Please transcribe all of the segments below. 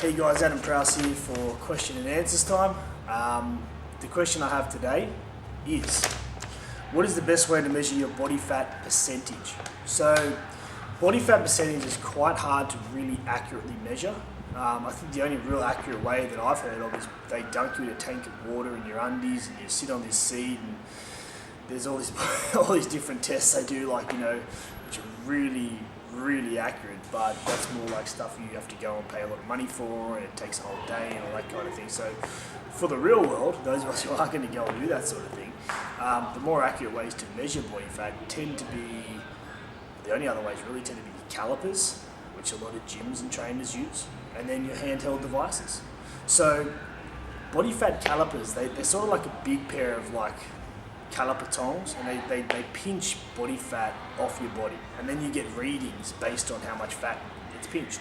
Hey guys, Adam Prowse here for question and answers time. The question I have today is, what is the best way to measure your body fat percentage? So, body fat percentage is quite hard to really accurately measure. I think the only real accurate way that I've heard of is they dunk you in a tank of water in your undies and you sit on this seat, and there's all these different tests they do, like, which are really accurate, but that's more like stuff you have to go and pay a lot of money for, and it takes a whole day and all that kind of thing. So for the real world, those of us who are going to go and do that sort of thing, the more accurate ways to measure body fat tend to be, the only other ways really tend to be calipers, which a lot of gyms and trainers use, and then your handheld devices. So body fat calipers, they're sort of like a big pair of like caliper tongs, and they pinch body fat off your body, and then you get readings based on how much fat it's pinched.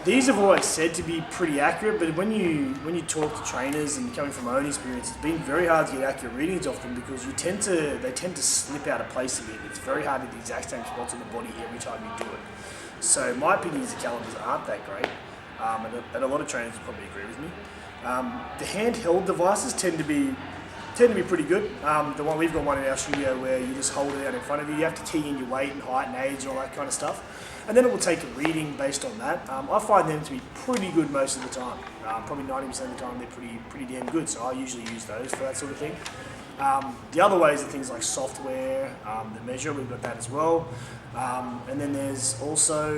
These have always said to be pretty accurate, but when you talk to trainers, and coming from my own experience, it's been very hard to get accurate readings off them because they tend to slip out of place a bit. It's very hard to get the exact same spots on the body every time you do it. So my opinion is the calipers aren't that great, and a lot of trainers will probably agree with me. The handheld devices tend to be pretty good. We've got one in our studio where you just hold it out in front of you. You have to key in your weight and height and age and all that kind of stuff, and then it will take a reading based on that. I find them to be pretty good most of the time. Probably 90% of the time they're pretty damn good. So I usually use those for that sort of thing. The other ways are things like software, the measure, we've got that as well. And then there's also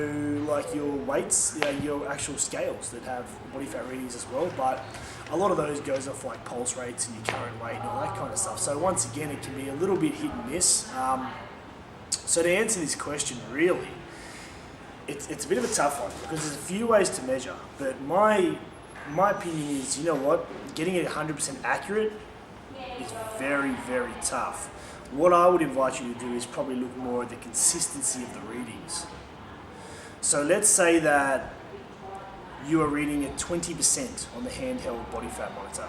like your weights, your actual scales that have body fat readings as well. But a lot of those goes off like pulse rates and your current weight and all that kind of stuff. So once again, it can be a little bit hit and miss. So to answer this question, really, it's a bit of a tough one because there's a few ways to measure. But my opinion is, you know what, getting it 100% accurate is very tough. What I would invite you to do is probably look more at the consistency of the readings. So let's say that you are reading at 20% on the handheld body fat monitor,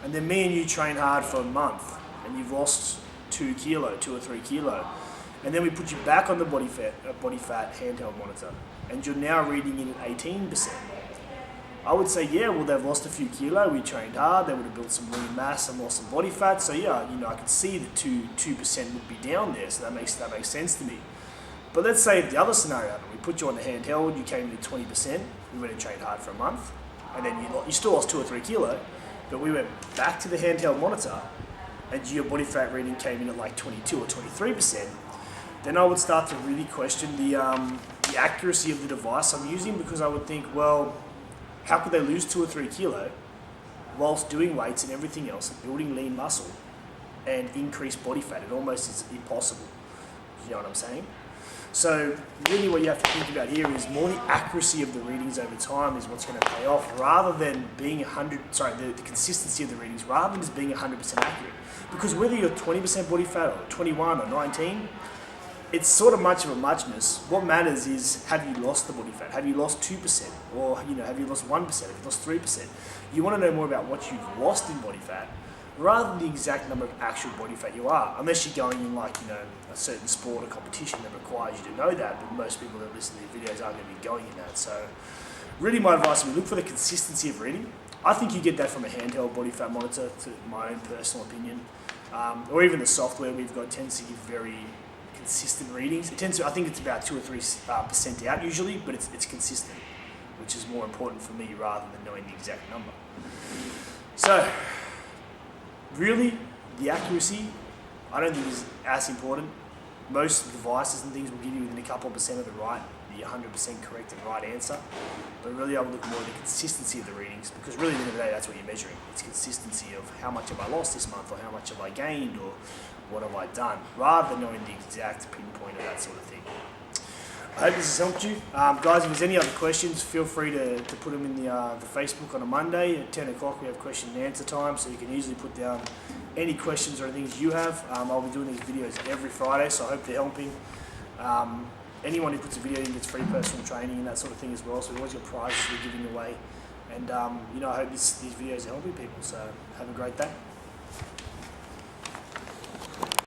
and then me and you train hard for a month and you've lost 2 or 3 kilo, and then we put you back on the body fat handheld monitor and you're now reading in at 18%. I would say, yeah, well, they've lost a few kilo, we trained hard, they would have built some lean mass and lost some body fat, so yeah, I could see that 2% would be down there, so that makes sense to me. But let's say the other scenario, we put you on the handheld, you came in at 20%, we went and trained hard for a month, and then you still lost 2 or 3 kilo, but we went back to the handheld monitor, and your body fat reading came in at like 22 or 23%, then I would start to really question the accuracy of the device I'm using, because I would think, well, how could they lose 2 or 3 kilo whilst doing weights and everything else, building lean muscle and increase body fat? It almost is impossible. You know what I'm saying? So really what you have to think about here is more the accuracy of the readings over time is what's going to pay off, rather than being the consistency of the readings, rather than just being 100% accurate. Because whether you're 20% body fat or 21 or 19, it's sort of much of a muchness. What matters is, have you lost the body fat? Have you lost 2%? Or have you lost 1%? Have you lost 3%? You want to know more about what you've lost in body fat, rather than the exact number of actual body fat you are, unless you're going in like, a certain sport or competition that requires you to know that, but most people that listen to these videos aren't going to be going in that. So really my advice would be, look for the consistency of reading. I think you get that from a handheld body fat monitor, to my own personal opinion, or even the software we've got tends to give very consistent readings. I think it's about 2 or 3% out usually, but it's consistent, which is more important for me rather than knowing the exact number. So really, the accuracy, I don't think is as important. Most devices and things will give you within a couple of percent of the 100% correct and right answer. But really I would look more at the consistency of the readings, because really at the end of the day, that's what you're measuring. It's consistency of how much have I lost this month, or how much have I gained, or what have I done, rather than knowing the exact pinpoint of that sort of thing. I hope this has helped you. Guys, if there's any other questions, feel free to put them in the Facebook on a Monday at 10 o'clock. We have question and answer time, so you can easily put down any questions or anything you have. I'll be doing these videos every Friday, so I hope they're helping. Anyone who puts a video in gets free personal training and that sort of thing as well, so we've always got prizes we're giving away. And I hope these videos are helping people, so have a great day.